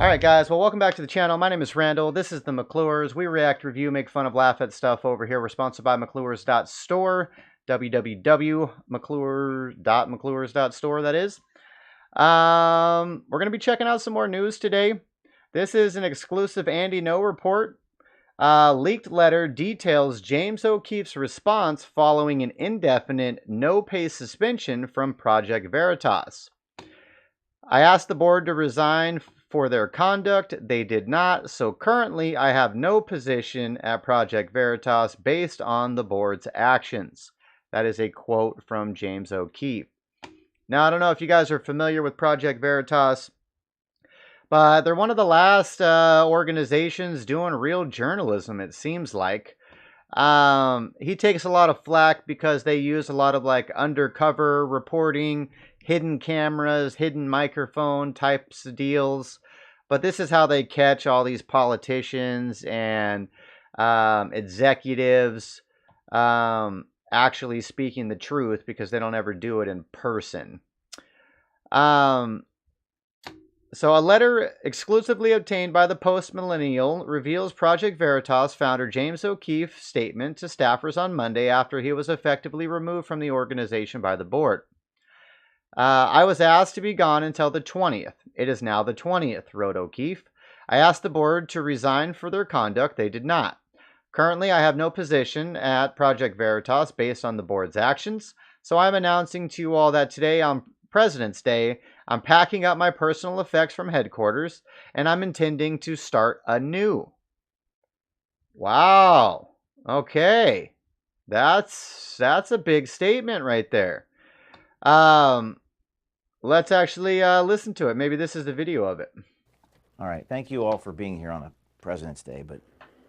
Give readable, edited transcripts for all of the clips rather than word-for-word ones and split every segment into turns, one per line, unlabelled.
Alright guys, well welcome back to the channel. My name is Randall. This is the McClures. We react, review, make fun of, laugh at stuff over here. We're sponsored by McClures.store, www.mcclures.store, that is. We're going to be checking out some more news today. This is an exclusive Andy No report. Leaked letter details James O'Keefe's response following an indefinite no-pay suspension from Project Veritas. I asked the board to resign for their conduct. They did not. So currently, I have no position at Project Veritas based on the board's actions. That is a quote from James O'Keefe. Now, I don't know if you guys are familiar with Project Veritas, but they're one of the last organizations doing real journalism, it seems like. He takes a lot of flack because they use a lot of like undercover reporting, hidden cameras, hidden microphone types of deals. But this is how they catch all these politicians and executives actually speaking the truth, because they don't ever do it in person. So a letter exclusively obtained by the Post-Millennial reveals Project Veritas founder James O'Keefe's statement to staffers on Monday after he was effectively removed from the organization by the board. I was asked to be gone until the 20th. It is now the 20th, wrote O'Keefe. I asked the board to resign for their conduct. They did not. Currently, I have no position at Project Veritas based on the board's actions. So I'm announcing to you all that today on President's Day, I'm packing up my personal effects from headquarters, and I'm intending to start anew. Wow. Okay. That's a big statement right there. Let's actually listen to it. Maybe this is the video of it.
All right. Thank you all for being here on a President's Day, but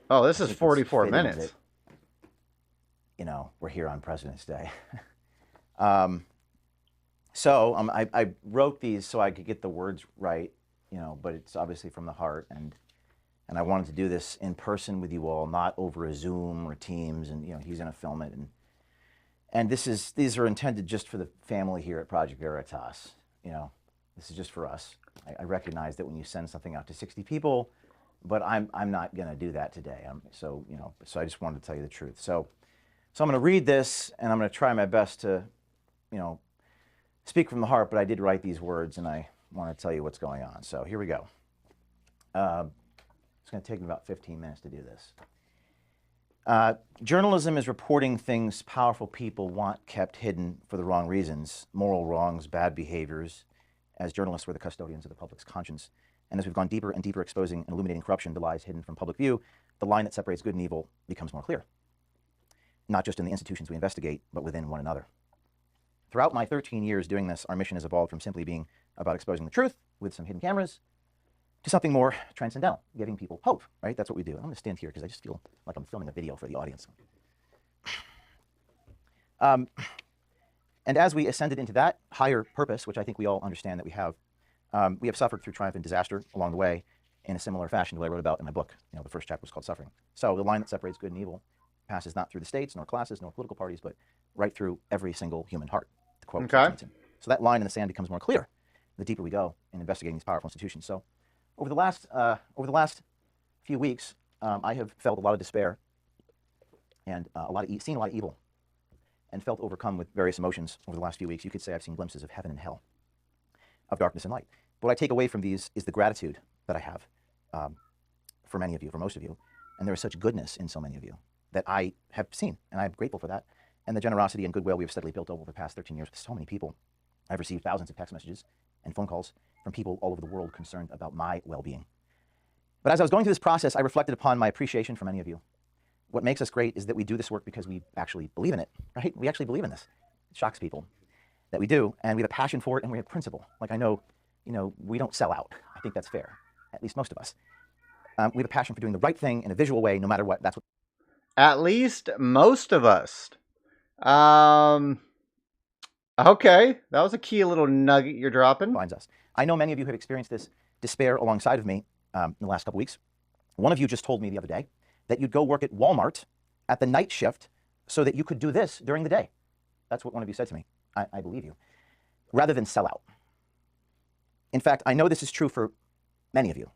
oh, this is 44 minutes.
You know, we're here on President's Day. I wrote these so I could get the words right, you know, but it's obviously from the heart, and I wanted to do this in person with you all, not over a Zoom or Teams, and you know, he's going to film it, and these are intended just for the family here at Project Veritas. You know, this is just for us. I recognize that when you send something out to 60 people, but I'm not going to do that today. So I just wanted to tell you the truth. So I'm going to read this, and I'm going to try my best to, you know, speak from the heart, but I did write these words, and I want to tell you what's going on. So here we go. It's going to take me about 15 minutes to do this. Journalism is reporting things powerful people want kept hidden for the wrong reasons, moral wrongs, bad behaviors. As journalists, we're the custodians of the public's conscience. And as we've gone deeper and deeper exposing and illuminating corruption, the lies hidden from public view, the line that separates good and evil becomes more clear. Not just in the institutions we investigate, but within one another. Throughout my 13 years doing this, our mission has evolved from simply being about exposing the truth with some hidden cameras to something more transcendental, giving people hope, right? That's what we do. I'm going to stand here because I just feel like I'm filming a video for the audience. And as we ascended into that higher purpose, which I think we all understand that we have suffered through triumph and disaster along the way in a similar fashion to what I wrote about in my book. You know, the first chapter was called Suffering. So the line that separates good and evil passes not through the states, nor classes, nor political parties, but right through every single human heart, to quote Johnson. So that line in the sand becomes more clear the deeper we go in investigating these powerful institutions. So over the last few weeks, I have felt a lot of despair and seen a lot of evil, and felt overcome with various emotions over the last few weeks. You could say I've seen glimpses of heaven and hell, of darkness and light. What I take away from these is the gratitude that I have for many of you, for most of you, and there is such goodness in so many of you that I have seen, and I'm grateful for that. And the generosity and goodwill we have steadily built over the past 13 years with so many people. I've received thousands of text messages and phone calls from people all over the world concerned about my well-being. But as I was going through this process, I reflected upon my appreciation for many of you. What makes us great is that we do this work because we actually believe in it, right? We actually believe in this. It shocks people that we do, and we have a passion for it, and we have principle. Like I know, you know, we don't sell out. I think that's fair, at least most of us. We have a passion for doing the right thing in a visual way, no matter what. That's what.
At least most of us. Okay, that was a key little nugget you're dropping.
Finds us. I know many of you have experienced this despair alongside of me in the last couple weeks. One of you just told me the other day that you'd go work at Walmart at the night shift so that you could do this during the day. That's what one of you said to me. I believe you. Rather than sell out. In fact, I know this is true for many of you.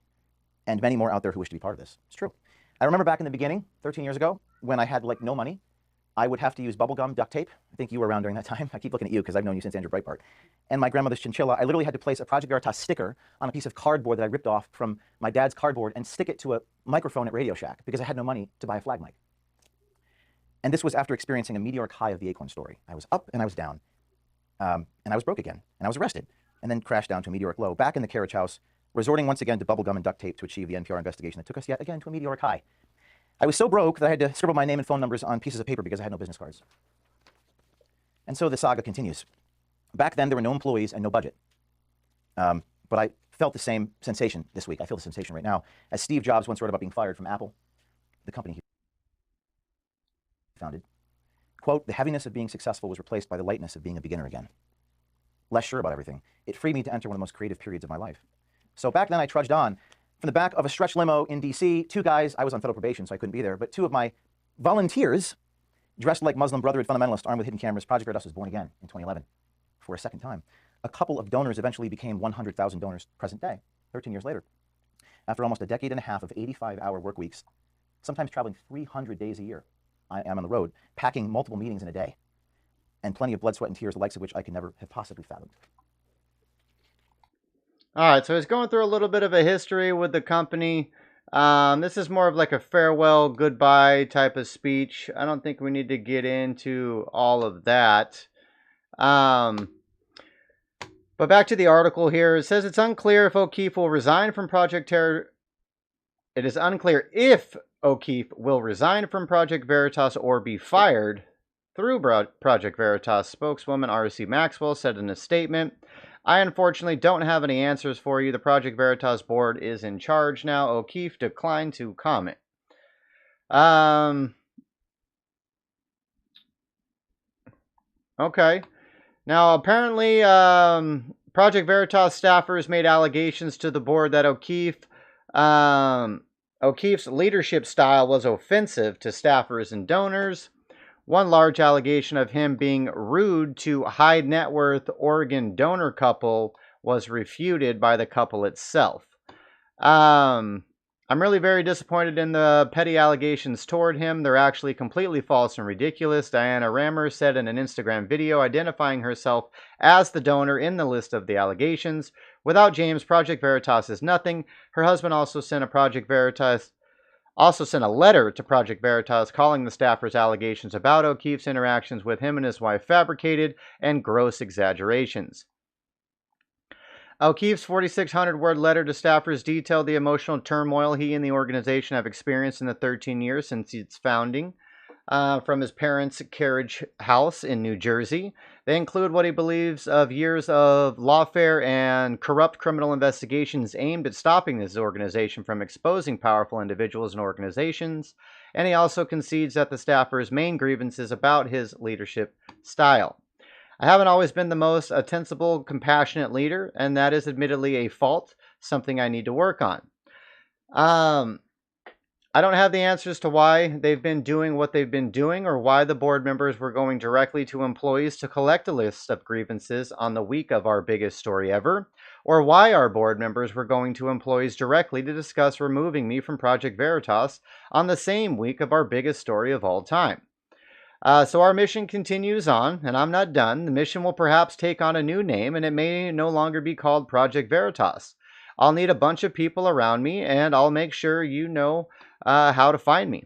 and many more out there who wish to be part of this. It's true. I remember back in the beginning, 13 years ago, when I had like no money, I would have to use bubblegum duct tape. I think you were around during that time. I keep looking at you because I've known you since Andrew Breitbart. And my grandmother's chinchilla, I literally had to place a Project Veritas sticker on a piece of cardboard that I ripped off from my dad's cardboard and stick it to a microphone at Radio Shack because I had no money to buy a flag mic. And this was after experiencing a meteoric high of the acorn story. I was up and I was down, and I was broke again, and I was arrested, and then crashed down to a meteoric low, back in the carriage house, resorting once again to bubblegum and duct tape to achieve the NPR investigation that took us yet again to a meteoric high. I was so broke that I had to scribble my name and phone numbers on pieces of paper because I had no business cards. And so the saga continues. Back then, there were no employees and no budget. But I felt the same sensation this week. I feel the sensation right now. As Steve Jobs once wrote about being fired from Apple, the company he founded, quote, "The heaviness of being successful was replaced by the lightness of being a beginner again. Less sure about everything. It freed me to enter one of the most creative periods of my life." So back then, I trudged on from the back of a stretch limo in DC. Two guys, I was on federal probation, so I couldn't be there, but two of my volunteers, dressed like Muslim Brotherhood fundamentalists, armed with hidden cameras. Project Veritas was born again in 2011 for a second time. A couple of donors eventually became 100,000 donors present day, 13 years later. After almost a decade and a half of 85-hour work weeks, sometimes traveling 300 days a year, I am on the road, packing multiple meetings in a day, and plenty of blood, sweat, and tears, the likes of which I could never have possibly fathomed.
All right, so he's going through a little bit of a history with the company. This is more of like a farewell, goodbye type of speech. I don't think we need to get into all of that. But back to the article here. It says it's unclear if O'Keefe will resign from Project Terror. It is unclear if O'Keefe will resign from Project Veritas or be fired through Project Veritas. Spokeswoman R.C. Maxwell said in a statement, "I unfortunately don't have any answers for you. The Project Veritas board is in charge now." O'Keefe declined to comment. Okay. Now, apparently, Project Veritas staffers made allegations to the board that O'Keefe's leadership style was offensive to staffers and donors. One large allegation of him being rude to high net worth Oregon donor couple was refuted by the couple itself. I'm really very disappointed in the petty allegations toward him. They're actually completely false and ridiculous, Diana Rammer said in an Instagram video identifying herself as the donor in the list of the allegations. Without James, Project Veritas is nothing. Her husband also sent a letter to Project Veritas calling the staffers' allegations about O'Keefe's interactions with him and his wife fabricated and gross exaggerations. O'Keefe's 4,600-word letter to staffers detailed the emotional turmoil he and the organization have experienced in the 13 years since its founding, from his parents' carriage house in New Jersey. They include what he believes of years of lawfare and corrupt criminal investigations aimed at stopping this organization from exposing powerful individuals and organizations, and he also concedes that the staffers' main grievance is about his leadership style. "I haven't always been the most ostensible, compassionate leader, and that is admittedly a fault, something I need to work on. I don't have the answers to why they've been doing what they've been doing or why the board members were going directly to employees to collect a list of grievances on the week of our biggest story ever, or why our board members were going to employees directly to discuss removing me from Project Veritas on the same week of our biggest story of all time. So our mission continues on, and I'm not done. The mission will perhaps take on a new name, and it may no longer be called Project Veritas. I'll need a bunch of people around me, and I'll make sure you know how to find me."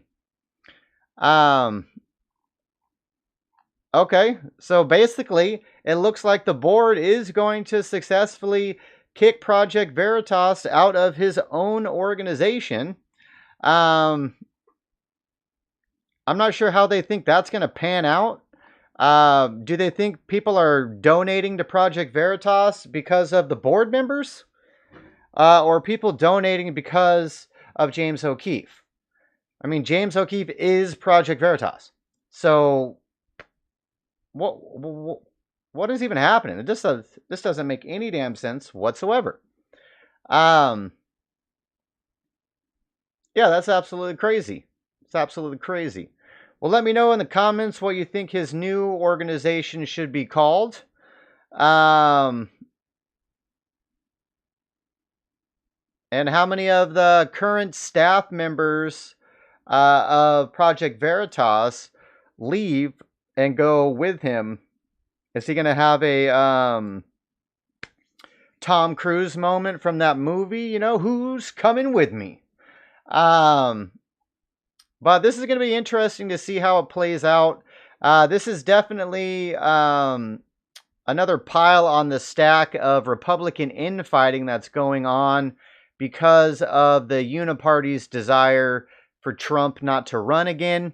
Okay, so basically, it looks like the board is going to successfully kick Project Veritas out of his own organization. I'm not sure how they think that's going to pan out. Do they think people are donating to Project Veritas because of the board members? Or people donating because of James O'Keefe? I mean, James O'Keefe is Project Veritas. So, what is even happening? This doesn't make any damn sense whatsoever. Yeah, that's absolutely crazy. It's absolutely crazy. Well, let me know in the comments what you think his new organization should be called. And And how many of the current staff members of Project Veritas leave and go with him? Is he going to have a Tom Cruise moment from that movie? You know, who's coming with me? But this is going to be interesting to see how it plays out. This is definitely another pile on the stack of Republican infighting that's going on because of the Uniparty's desire for Trump not to run again.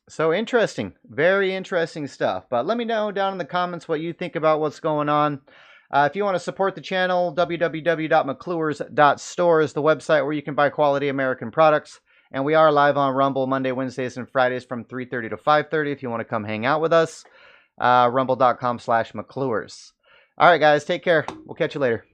So interesting. Very interesting stuff. But let me know down in the comments what you think about what's going on. If you want to support the channel, www.mcclures.store is the website where you can buy quality American products. And we are live on Rumble Monday, Wednesdays, and Fridays from 3:30 to 5:30 if you want to come hang out with us. Rumble.com/McClures. All right, guys, take care. We'll catch you later.